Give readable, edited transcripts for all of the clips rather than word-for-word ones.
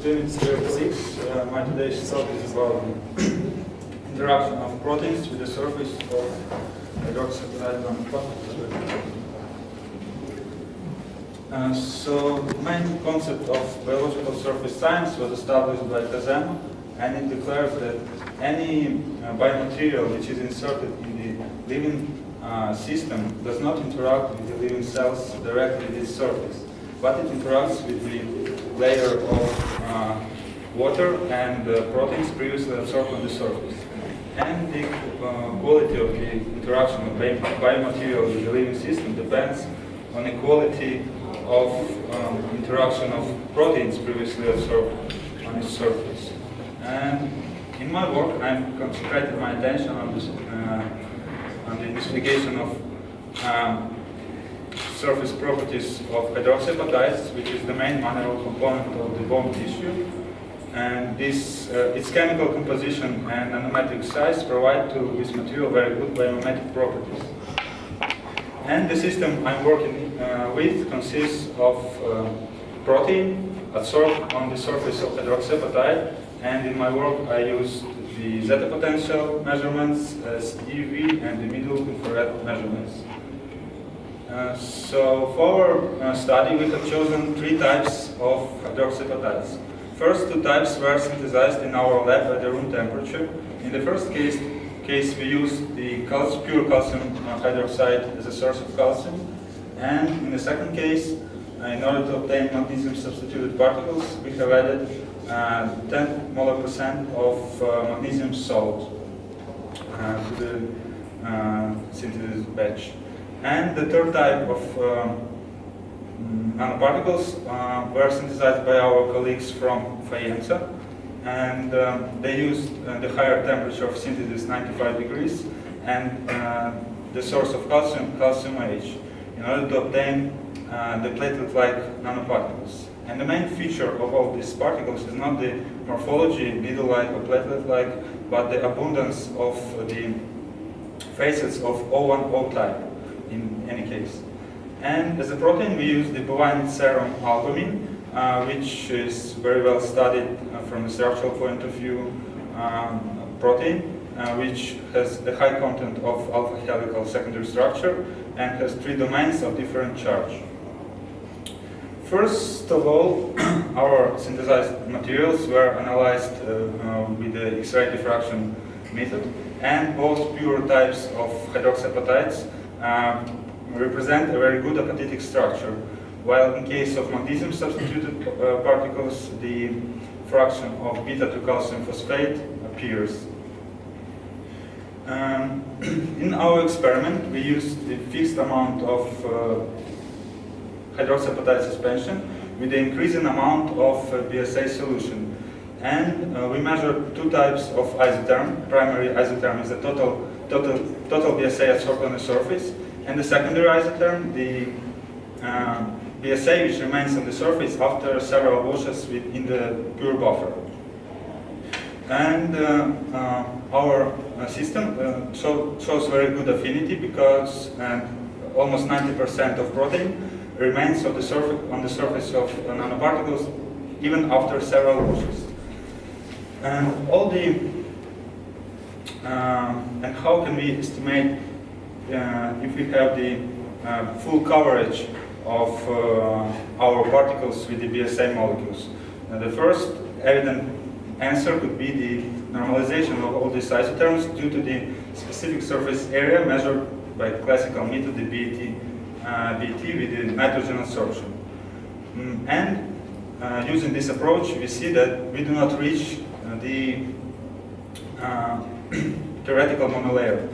Unit 36. My today's talk is about interaction of proteins with the surface of hydroxyapatite nanoparticles. So the main concept of biological surface science was established by Kazema, and it declares that any biomaterial which is inserted in the living system does not interact with the living cells directly with its surface, but it interacts with the layer of water and proteins previously absorbed on the surface. And the quality of the interaction of biomaterial with the living system depends on the quality of interaction of proteins previously absorbed on its surface. And in my work, I'm concentrating my attention on this, on the investigation of surface properties of hydroxyapatites, which is the main mineral component of the bone tissue. And this, its chemical composition and nanometric size provide to this material very good biomimetic properties. And the system I'm working with consists of protein adsorbed on the surface of hydroxyapatite, and in my work I use the zeta potential measurements, UV, and the middle infrared measurements. So for our study we have chosen three types of hydroxyapatites. First two types were synthesized in our lab at the room temperature. In the first case we used the pure calcium hydroxide as a source of calcium, and in the second case, in order to obtain magnesium substituted particles, we have added 10 molar % of magnesium salt to the synthesis batch. And the third type of nanoparticles were synthesized by our colleagues from Faenza, and they used the higher temperature of synthesis, 95 degrees, and the source of calcium H, in order to obtain the platelet-like nanoparticles. And the main feature of all these particles is not the morphology, needle-like or platelet-like, but the abundance of the facets of O1, O type in any case. And as a protein, we use the bovine serum albumin, which is very well studied from a structural point of view protein, which has a high content of alpha helical secondary structure and has 3 domains of different charge. First of all, our synthesized materials were analyzed with the X-ray diffraction method, and both pure types of hydroxyapatites represent a very good apatitic structure, while in case of magnesium substituted particles, the fraction of beta to calcium phosphate appears. In our experiment, we used a fixed amount of hydroxyapatite suspension with the increasing amount of BSA solution. And we measured 2 types of isotherm. Primary isotherm is the total BSA adsorbed on the surface, and the secondary isotherm, the BSA which remains on the surface after several washes in the pure buffer. And our system shows very good affinity, because almost 90% of protein remains on the surface of nanoparticles even after several washes. And all the and how can we estimate if we have the full coverage of our particles with the BSA molecules? The first evident answer could be the normalization of all these isotherms due to the specific surface area measured by classical method, the BET with the nitrogen absorption. And using this approach, we see that we do not reach the theoretical monolayer.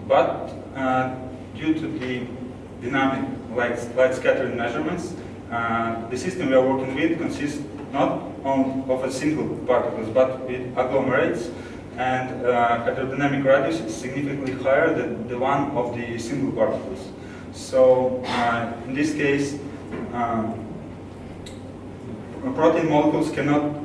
But due to the dynamic light scattering measurements, the system we are working with consists not of a single particles, but with agglomerates, and hydrodynamic radius is significantly higher than the one of the single particles. So in this case, protein molecules cannot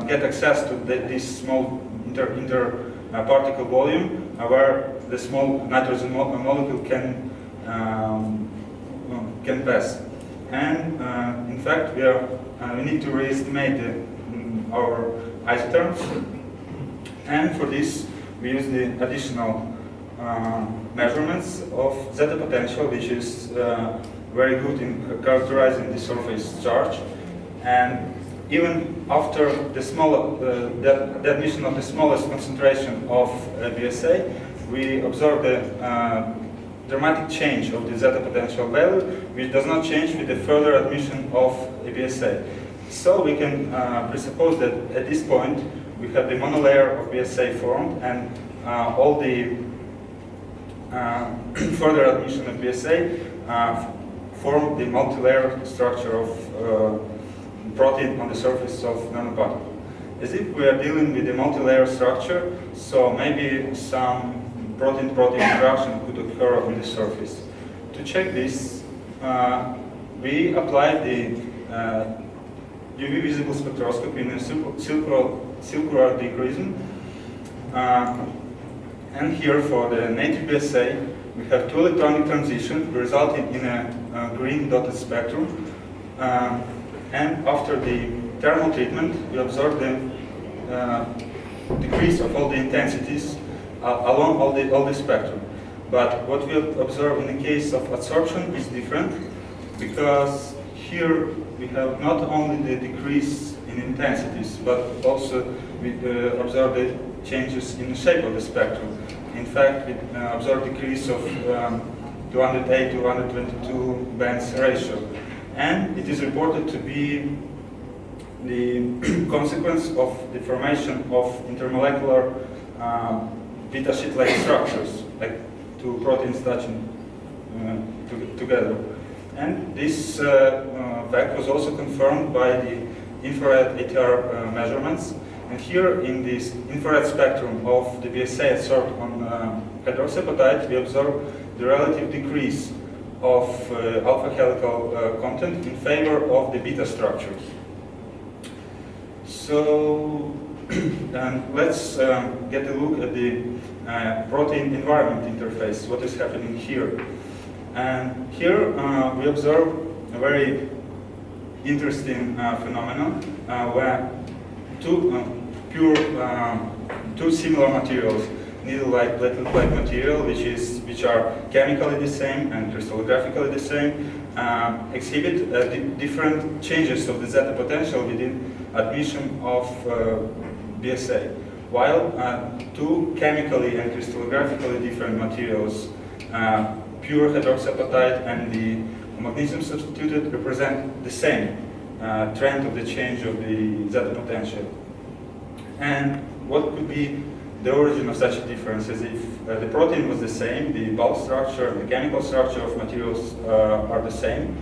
get access to this small inter-particle volume, where the small nitrogen molecule can pass. And in fact, we need to re-estimate our isotherms. And for this, we use the additional measurements of zeta potential, which is very good in characterizing the surface charge. And even after the admission of the smallest concentration of BSA, we observe the dramatic change of the zeta potential value, which does not change with the further admission of BSA. So we can presuppose that at this point we have the monolayer of BSA formed, and all the further admission of BSA form the multilayer structure of protein on the surface of nanoparticle. As if we are dealing with a multilayer structure, so maybe some protein-protein interaction could occur on the surface. To check this, we applied the UV visible spectroscopy in a circular dichroism. And here for the native BSA, we have two electronic transitions resulting in a green dotted spectrum. And after the thermal treatment, we observe the decrease of all the intensities along all the spectrum. But what we observe in the case of adsorption is different, because here we have not only the decrease in intensities, but also we observe the changes in the shape of the spectrum. In fact, we observe decrease of 208 to 122 bands ratio. And it is reported to be the consequence of the formation of intermolecular beta sheet-like structures, like two proteins touching together. And this fact was also confirmed by the infrared ATR measurements. And here in this infrared spectrum of the BSA adsorbed on hydroxyapatite, we observe the relative decrease of alpha helical content in favor of the beta structures. So let's get a look at the protein environment interface, what is happening here. And here we observe a very interesting phenomenon where two similar materials, needle-like, platelet-like material, which are chemically the same and crystallographically the same, exhibit different changes of the zeta potential within admission of BSA. While two chemically and crystallographically different materials, pure hydroxyapatite and the magnesium substituted, represent the same trend of the change of the zeta potential. And what could be the origin of such a difference? As if the protein was the same, the bulk structure, the chemical structure of materials are the same,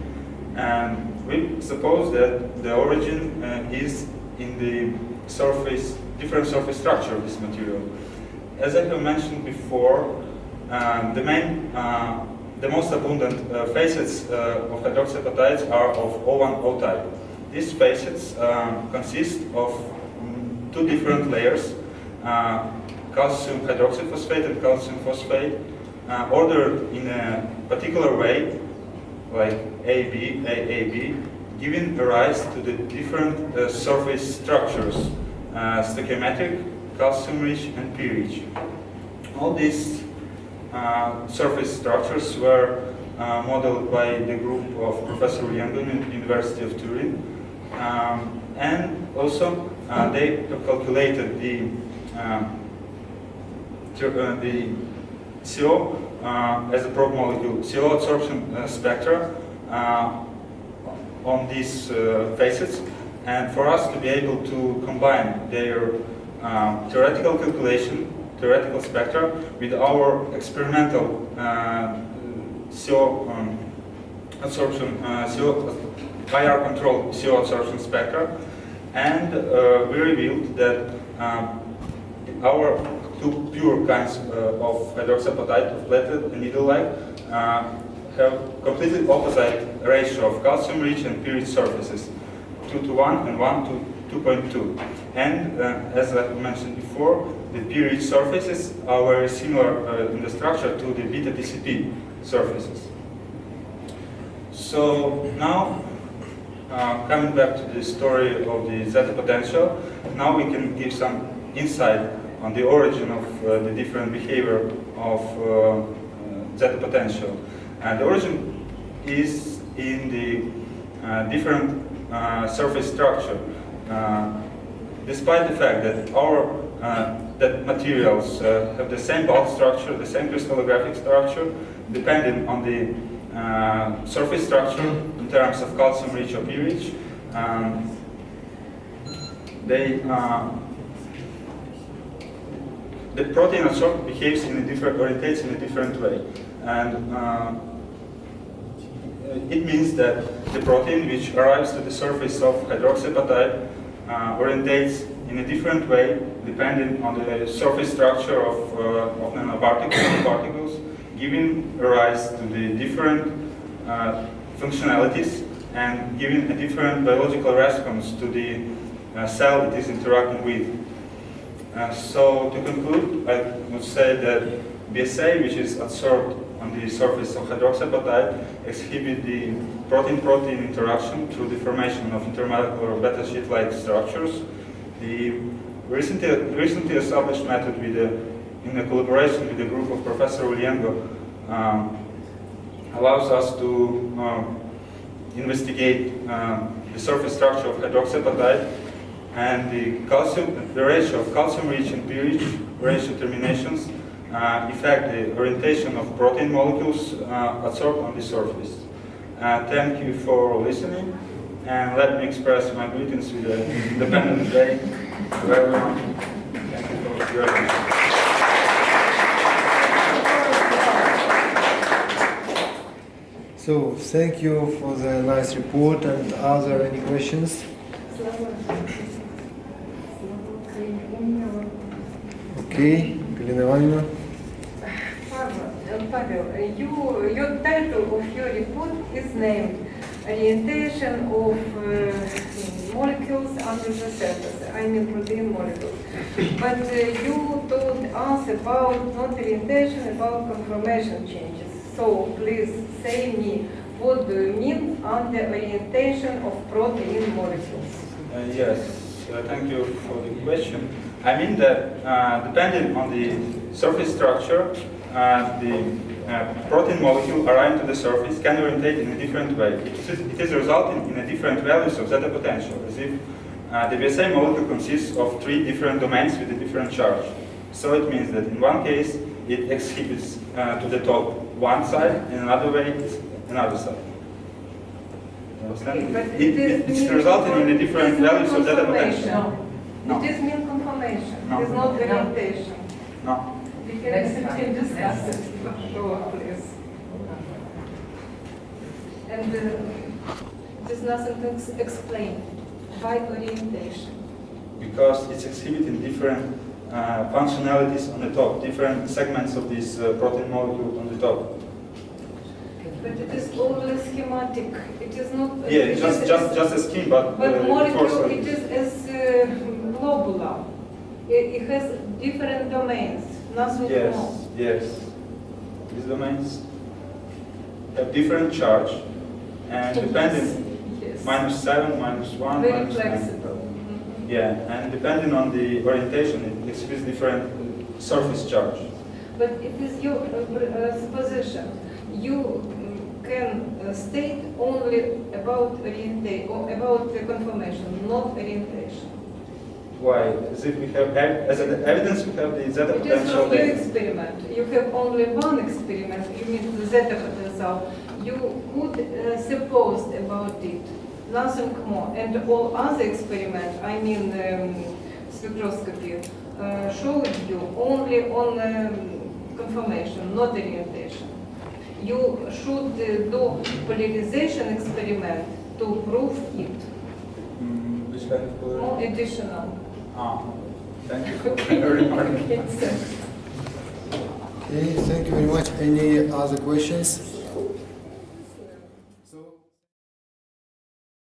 and we suppose that the origin is in the different surface structure of this material. As I have mentioned before, the most abundant facets of hydroxyapatites are of O1O type. These facets consist of two different layers, calcium hydroxyphosphate and calcium phosphate, ordered in a particular way, like AB, AAB, giving rise to the different surface structures, stoichiometric, calcium-rich, and P-rich. All these surface structures were modeled by the group of Professor Yangun at the University of Turin, and also they calculated the CO as a probe molecule, CO adsorption spectra on these facets, and for us to be able to combine their theoretical calculation, theoretical spectra, with our experimental CO adsorption, IR controlled CO adsorption spectra, and we revealed that our two pure kinds of hydroxyapatite, of platelet and needle-like, have completely opposite ratio of calcium-rich and P-rich surfaces, 2:1 and 1:2.2. And as I mentioned before, the P-rich surfaces are very similar in the structure to the beta-TCP surfaces. So now coming back to the story of the zeta potential, now we can give some insight on the origin of the different behavior of zeta potential. And the origin is in the different surface structure. Despite the fact that that materials have the same bulk structure, the same crystallographic structure, depending on the surface structure in terms of calcium rich or P rich, the protein adsorbed behaves in a different, orientates in a different way, and it means that the protein which arrives to the surface of hydroxyapatite orientates in a different way depending on the surface structure of nanoparticles, giving rise to the different functionalities and giving a different biological response to the cell it is interacting with. So to conclude, I would say that BSA, which is adsorbed on the surface of hydroxyapatite, exhibit the protein-protein interaction through the formation of intermolecular beta sheet-like structures. The recently established method in a collaboration with a group of Professor Ivanchenko allows us to investigate the surface structure of hydroxyapatite and the ratio of calcium-rich and P-rich ratio terminations affect the orientation of protein molecules adsorbed on the surface. Thank you for listening, and let me express my greetings with the Independence Day to everyone. Thank you for your attention. So, thank you for the nice report, and are there any questions? Okay, Galina Ivanova. Pavel, your title of your report is named Orientation of Molecules Under the Surface, I mean protein molecules. But you told us about not orientation, about conformation changes. So please say me, what do you mean under orientation of protein molecules? Yes, thank you for the question. I mean that depending on the surface structure, the protein molecule arriving to the surface can orientate in a different way. It is resulting in a different values of zeta potential, as if the BSA molecule consists of 3 different domains with a different charge. So it means that in one case it exhibits to the top one side, in another way it's another side. Okay, but it's resulting in a different values of zeta potential. No. It is mean conformation. No. It is not orientation. No. We can discuss it. Sure, please. And there's nothing to explain. Why orientation? Because it's exhibiting different functionalities on the top, different segments of this protein molecule on the top. But it is only schematic. It is not. Yeah, just a scheme, but molecule it is as globular. It has different domains. Nothing more. Yes. These domains have different charge, and depending yes. -7, -1, Very -9. flexible. Yeah, and depending on the orientation, it exhibits different surface charge. But it is your supposition. You can state only about orientation or about the conformation, not orientation. Why? As if we have, as an evidence, we have the zeta It is potential from your data. experiment. You have only one experiment. You mean the zeta potential. You could suppose about it. Nothing more. And all other experiments, I mean spectroscopy, showed you only on conformation, not orientation. You should do polarization experiment to prove it. Which kind of polarization? More additional. Thank you for your remark. Okay, thank you very much. Any other questions?